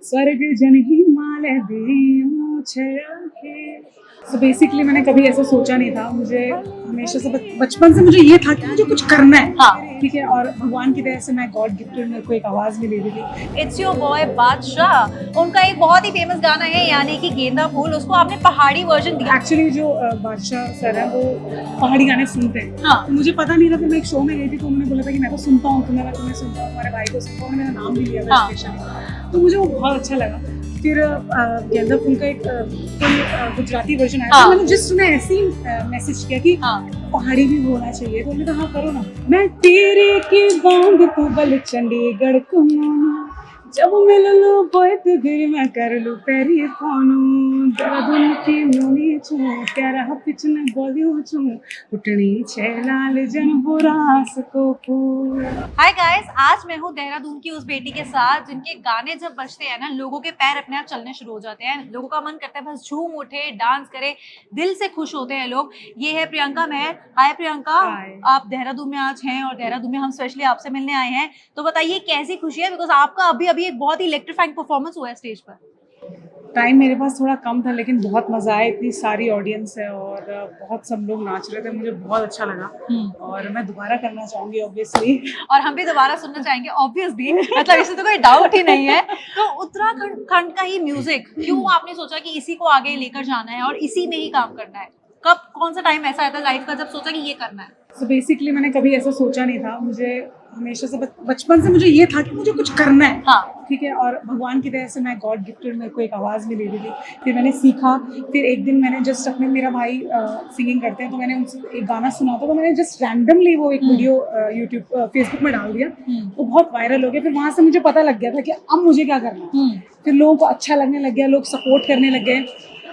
स्वर्ग जन हिमालय दियों छे। सो बेसिकली मैंने कभी ऐसा सोचा नहीं था। मुझे हमेशा से बचपन से मुझे ये था कि मुझे कुछ करना है। हाँ। ठीक है, और भगवान की दया से मैं गॉड गिफ्टेड, मेरे को एक आवाज़ मिली हुई थी। इट्स योर बॉय बादशाह, उनका एक बहुत ही फेमस गाना है यानी कि गेंदा फूल, उसको आपने पहाड़ी वर्जन दिया। एक्चुअली जो बादशाह सर है वो पहाड़ी गाने सुनते हैं। हाँ। तो मुझे पता नहीं था, फिर मैं एक शो में गई थी तो उन्होंने बोला था कि मैं तो सुनता हूँ तुम्हें, मैं तुम्हें सुनता हूँ, तुम्हारे भाई को सुनता हूँ, मेरा नाम भी लिया था हाँ। स्पेशली। तो मुझे वो बहुत अच्छा लगा। फिर गेंदा फूल का एक फुल गुजराती वर्जन आया था। हाँ। मैंने जस्ट उन्हें ऐसे ही मैसेज किया कि हाँ। पहाड़ी भी होना चाहिए, तो उन्होंने कहा हाँ करो ना। मैं तेरे की बांग तू बल चंडीगढ़ को, जब मिल लो बोए तो गिर मैं कर लूं पैरी फोनू, देहरादून की नूनी छू प्यारा पिछने बोलियो छू उठनी छे लाल जन बुरास को फूल। हाय गाइस, आज मैं हूँ देहरादून की उस बेटी के साथ जिनके गाने जब बजते हैं ना, लोगों के पैर अपने आप चलने शुरू हो जाते हैं, लोगों का मन करता है बस झूम उठे, डांस करे, दिल से खुश होते हैं लोग। ये है प्रियंका मेहर। हाय प्रियंका। हाय। आप देहरादून में आज हैं और देहरादून में हम स्पेशली आपसे मिलने आए हैं, तो बताइए कैसी खुशी है, बिकॉज आपका अभी अभी एक बहुत ही इलेक्ट्रीफाइंग परफॉर्मेंस हुआ है स्टेज पर। टाइम मेरे पास थोड़ा कम था लेकिन बहुत मजा आया, इतनी सारी ऑडियंस है और बहुत सब लोग नाच रहे थे, मुझे बहुत अच्छा लगा और मैं दोबारा करना चाहूंगी ऑब्वियसली। और हम भी दोबारा सुनना चाहेंगे ऑब्वियसली, मतलब इसमें तो कोई डाउट ही नहीं है। तो उत्तराखंड खंड का ही म्यूजिक क्यों आपने सोचा कि इसी को आगे लेकर जाना है और इसी में ही काम करना है? कब, कौन सा टाइम ऐसा आता है लाइफ का जब सोचा कि ये करना है? सो बेसिकली मैंने कभी ऐसा सोचा नहीं था। मुझे हमेशा से बचपन से मुझे ये था कि मुझे कुछ करना है। हाँ। ठीक है, और भगवान की दया से मैं गॉड गिफ्टेड, मेरे को एक आवाज़ मिली हुई थी। फिर मैंने सीखा। फिर एक दिन मैंने जस्ट अपने, मेरा भाई सिंगिंग करते हैं तो मैंने उनसे एक गाना सुना था, तो मैंने जस्ट रैंडमली वो एक वीडियो यूट्यूब फेसबुक में डाल दिया। वो बहुत वायरल हो गया। फिर वहाँ से मुझे पता लग गया था कि अब मुझे क्या करना है। फिर लोगों को अच्छा लगने लग गया, लोग सपोर्ट करने लग गए।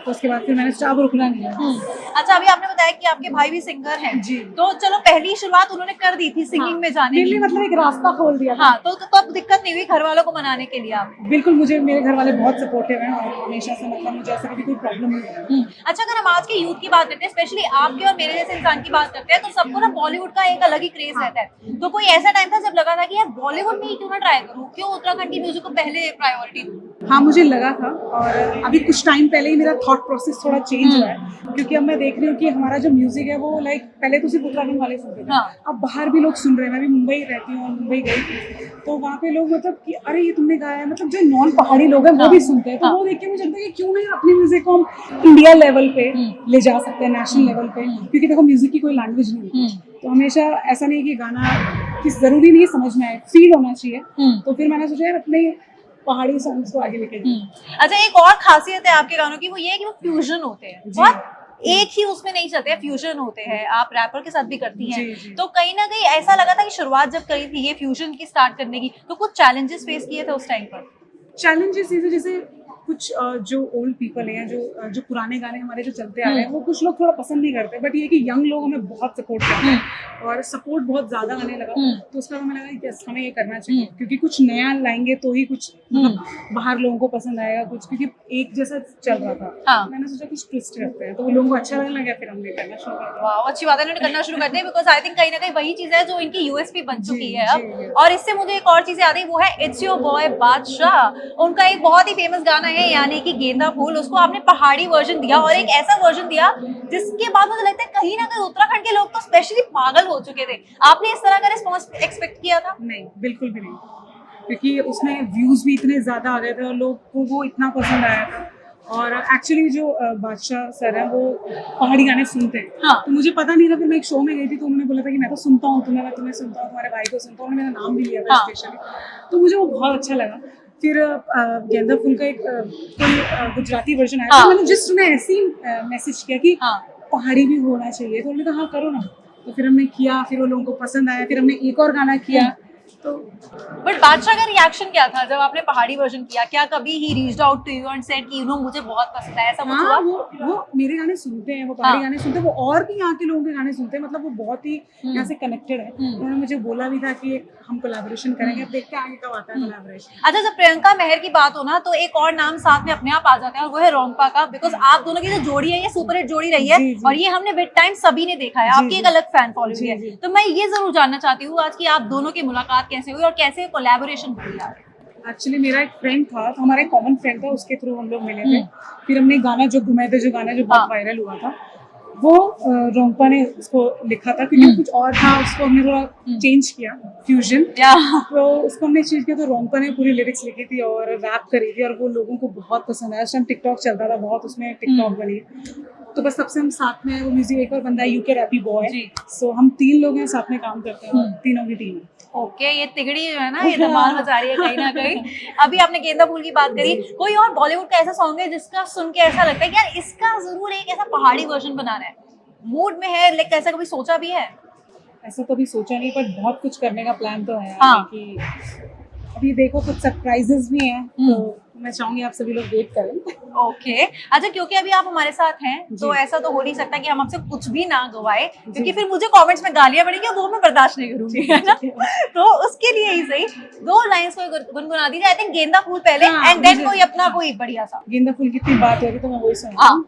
तो उसके बाद फिर मैंने सोचा अब रुकना नहीं है। अच्छा, अभी आपने बताया कि आपके भाई भी सिंगर हैं। जी। तो चलो, पहली शुरुआत उन्होंने कर दी थी सिंगिंग में जाने मेरे की। लिए मतलब एक रास्ता खोल दिया था। हाँ, तो अब दिक्कत नहीं हुई घर वालों को मनाने के लिए आप? बिल्कुल, मुझे मेरे घर वाले बहुत सपोर्टिव हैं और हमेशा से, मतलब मुझे ऐसा कभी कोई प्रॉब्लम नहीं है। अच्छा, अगर हम आज के यूथ की बात करते हैं, स्पेशली आपके और मेरे जैसे इंसान की बात करते हैं, तो सबको ना बॉलीवुड का एक अलग ही क्रेज रहता है। तो कोई ऐसा टाइम था जब लगा था कि यार बॉलीवुड में ही क्यों ना ट्राई करूँ, क्यों उत्तराखंड की म्यूजिक को पहले प्रायोरिटी दूँ? हाँ, मुझे लगा था और अभी कुछ टाइम पहले ही मेरा थॉट प्रोसेस थोड़ा चेंज हुआ है, क्योंकि अब मैं देख रही हूँ कि हमारा जो म्यूजिक है वो लाइक पहले तो सिर्फ उत्तराखंड वाले सुनते थे। हाँ। अब बाहर भी लोग सुन रहे हैं। मैं भी मुंबई रहती हूँ और मुंबई गई थी, तो वहाँ पे लोग मतलब कि अरे ये तुमने गाया है, मतलब जो नॉन पहाड़ी लोग हैं वो भी सुनते हैं। तो वो देख के मुझे लगता है कि क्यों नहीं अपनी म्यूजिक को हम इंडिया लेवल पे ले जा सकते हैं, नेशनल लेवल पे, क्योंकि देखो म्यूजिक की कोई लैंग्वेज नहीं है। तो हमेशा ऐसा नहीं कि गाना किस जरूरी नहीं समझ में आए, फील होना चाहिए। तो फिर मैंने सोचा यार अपने पहाड़ी सॉन्ग्स को आगे लेके जाए। अच्छा, एक और खासियत है आपके गानों की, वो ये है कि वो फ्यूजन होते हैं। जी। बहुत एक ही उसमें नहीं चलते हैं, फ्यूजन होते हैं। आप रैपर के साथ भी करती हैं। जी, जी। तो कहीं ना कहीं ऐसा लगा था कि शुरुआत जब करी थी ये फ्यूजन की स्टार्ट करने की, तो कुछ चैलेंजेस फेस किए थे उस टाइम पर? चैलेंजेस जैसे कुछ जो ओल्ड पीपल हैं, जो पुराने गाने हमारे जो चलते आ रहे हैं वो कुछ लोग थोड़ा पसंद नहीं करते, बट ये कि यंग लोग हमें बहुत सपोर्ट करते हैं और सपोर्ट बहुत ज़्यादा आने लगा। तो उसका हमें लगा कि यस, हमें ये करना चाहिए, क्योंकि कुछ नया लाएंगे तो ही कुछ मतलब बाहर लोगों को पसंद आएगा कुछ, क्योंकि एक जैसा चल रहा था। हाँ। मैंने सोचा कुछ ट्विस्ट करते हैं, तो वो लोगों को अच्छा लगने लगा, फिर हमने करना शुरू कर दिया। वाह, अच्छी बात है, इन्होंने करना शुरू कर दिया, बिकॉज आई थिंक कहीं ना कहीं वही चीज है जो इनकी यूएसपी बन चुकी है जी, अब। जी। और इससे मुझे एक और चीज याद आई, वो है इट्स योर बॉय बादशाह। उनका एक बहुत ही फेमस गाना है यानी कि गेंदा फूल, उसको आपने पहाड़ी वर्जन दिया और एक ऐसा वर्जन दिया जिसके बाद मुझे लगता है कहीं ना कहीं उत्तराखंड के लोग तो स्पेशली पागल हो चुके थे। आपने इस तरह का रिस्पॉन्स एक्सपेक्ट किया था? नहीं, बिल्कुल भी नहीं, क्योंकि उसमें व्यूज़ भी इतने ज़्यादा आ गए थे और लोग को वो इतना पसंद आया था। और एक्चुअली जो बादशाह सर हैं वो पहाड़ी गाने सुनते हैं। हाँ। तो मुझे पता नहीं था, फिर मैं एक शो में गई थी तो उन्होंने बोला था कि मैं तो सुनता हूँ तुम्हें, मैं तुम्हें सुनता हूँ, तुम्हारे भाई को सुनता हूँ, उन्होंने मेरा नाम भी लिया था हाँ। स्पेशली। तो मुझे वो बहुत अच्छा लगा। फिर गेंदा फूल का एक फुल गुजराती वर्जन आया था। हाँ। मैंने जस्ट उन्हें ऐसे ही मैसेज किया कि हाँ। पहाड़ी भी होना चाहिए, तो उन्होंने कहा हाँ करो ना। तो फिर हमने किया, फिर वो लोगों को पसंद आया, फिर हमने एक और गाना किया। तो बट बादशाह का रिएक्शन क्या था जब आपने पहाड़ी वर्जन किया? क्या कभी he reached out to you and said कि यू नो मुझे बहुत पसंद है, ऐसा कुछ हाँ, हुआ? वो मेरे गाने सुनते हैं, वो पहाड़ी हाँ। गाने सुनते हैं, वो और भी यहाँ के लोगों के गाने सुनते हैं, मतलब वो बहुत ही यहाँ से कनेक्टेड है। उन्होंने मुझे बोला भी था कि हम कोलैबोरेशन करेंगे, अब देखते हैं आगे कब आता है कोलैबोरेशन। अच्छा, जब प्रियंका मेहर की बात हो ना, तो एक और नाम साथ में अपने आप आ जाता है और वो है रोंगपा का, बिकॉज आप दोनों की जो जोड़ी है ये सुपर हिट जोड़ी रही है। जी, जी। और ये हमने विद टाइम सभी ने देखा है, जी, आपकी जी। एक अलग फैन फॉलोइंग जी, है। जी। तो मैं ये जरूर जानना चाहती हूँ आज की आप दोनों की मुलाकात कैसे हुई और कैसे कोलैबोरेशन हुई आपकी? एक्चुअली मेरा एक फ्रेंड था, तो हमारा एक कॉमन फ्रेंड था, उसके थ्रू हम लोग मिले थे। फिर हमने गाना जो घुमे थे, जो गाना जो बहुत वायरल हुआ था, वो रोंगपा ने उसको लिखा था, क्योंकि कुछ और था, उसको हमने थोड़ा चेंज किया, फ्यूजन। तो उसको हमने चेंज किया, तो रोंगपा ने पूरी लिरिक्स लिखी थी और रैप करी थी, और वो लोगों को बहुत पसंद आया। उस टाइम टिकटॉक चलता था बहुत, उसमें टिकटॉक बनी। तो बस सबसे हम साथ में, वो म्यूजिक, एक और बंदा है यूके रैपी बॉय, सो हम 3 लोग हैं, साथ में काम करते हैं, तीनों की टीम है। ओके, ये तिगड़ी जो है ना, ये धमाल मचा रही है कहीं ना कहीं। अभी आपने गेंदा फूल की बात करी, कोई और बॉलीवुड का ऐसा सॉन्ग है जिसका सुन के ऐसा लगता है कि यार इसका जरूर एक ऐसा पहाड़ी वर्जन बनाना है, मूड में है, लाइक ऐसा कभी सोचा भी है? ऐसा कभी सोचा नहीं, पर बहुत कुछ करने का प्लान तो है। हाँ। कि अभी देखो कुछ सरप्राइजेस भी हैं, तो मैं चाहूंगी आप सभी लोग वेट करें। ओके, अच्छा, क्योंकि अभी आप हमारे साथ हैं, तो ऐसा तो हो नहीं सकता कि हम आपसे कुछ भी ना गवाए, क्योंकि फिर मुझे कमेंट्स में गालियां पड़ेंगी, वो मैं बर्दाश्त नहीं करूंगी, है ना। तो उसके लिए ही सही 2 लाइंस को गुनगुना दीजिए। आई थिंक गेंदा फूल पहले, एंड देन कोई अपना कोई बढ़िया सा। गेंदा फूल की इतनी बात हो रही, तो मैं वही सुना।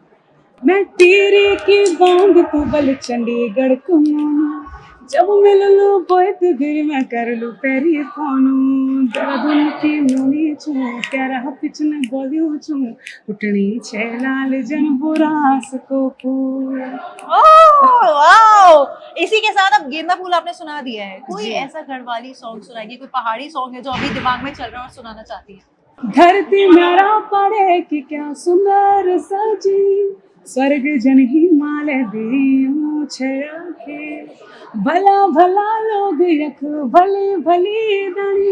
मैं तेरे की बांग तू बल चंडीगढ़ को, जब मिल लो बोए तो गिर मैं कर लूं पैरी फोनू, दर्द की नोनी छू तेरा पिछने बोली छू, उठनी छे लाल जन बुरास को फूल। ओह वाओ, इसी के साथ अब गेंदा फूल आपने सुना दिया है। कोई ऐसा गढ़वाली सॉन्ग सुनाइए, कोई पहाड़ी सॉन्ग है जो अभी दिमाग में चल रहा है और सुनाना चाहती है। धरती मेरा पड़े कि क्या सुंदर सजी, स्वर्ग जन हिमालय दी छे आंखें, भला भला लोग यख भले भली दणी,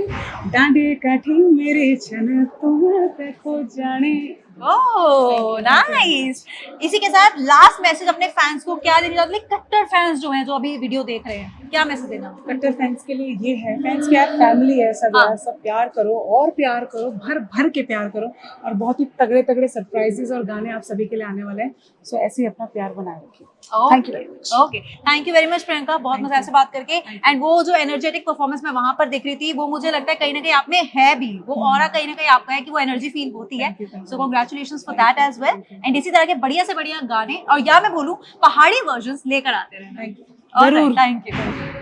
डांडे काठी मेरे छन तुम पे खो जाने। Oh nice. इसी के साथ लास्ट मैसेज अपने फैंस को क्या देना चाहते हैं, कट्टर फैंस जो हैं, जो अभी वीडियो देख रहे हैं, क्या मैसेज देना? कट्टर फैंस के लिए ये है, फैंस क्या फैमिली है सब यार, सब प्यार करो और प्यार करो, भर भर के प्यार करो, और बहुत ही तगड़े तगड़े सरप्राइजेस और गाने आप सभी के लिए आने वाले हैं। सो ऐसे ही अपना प्यार बनाए रखिए। Thank you very much. Okay, thank you very much Priyanka, बहुत मजा से बात करके। एंड वो जो एनर्जेटिक परफॉर्मेंस मैं वहां पर दिख रही थी, वो मुझे लगता है कहीं ना कहीं आप में है भी, वो ऑरा कहीं ना कहीं आपका है कि वो एनर्जी फील होती है। So congratulations for that as well, and इसी तरह के बढ़िया से बढ़िया गाने, और या मैं बोलूं पहाड़ी वर्जन्स लेकर आते रहना। थैंक यू, जरूर। Thank you.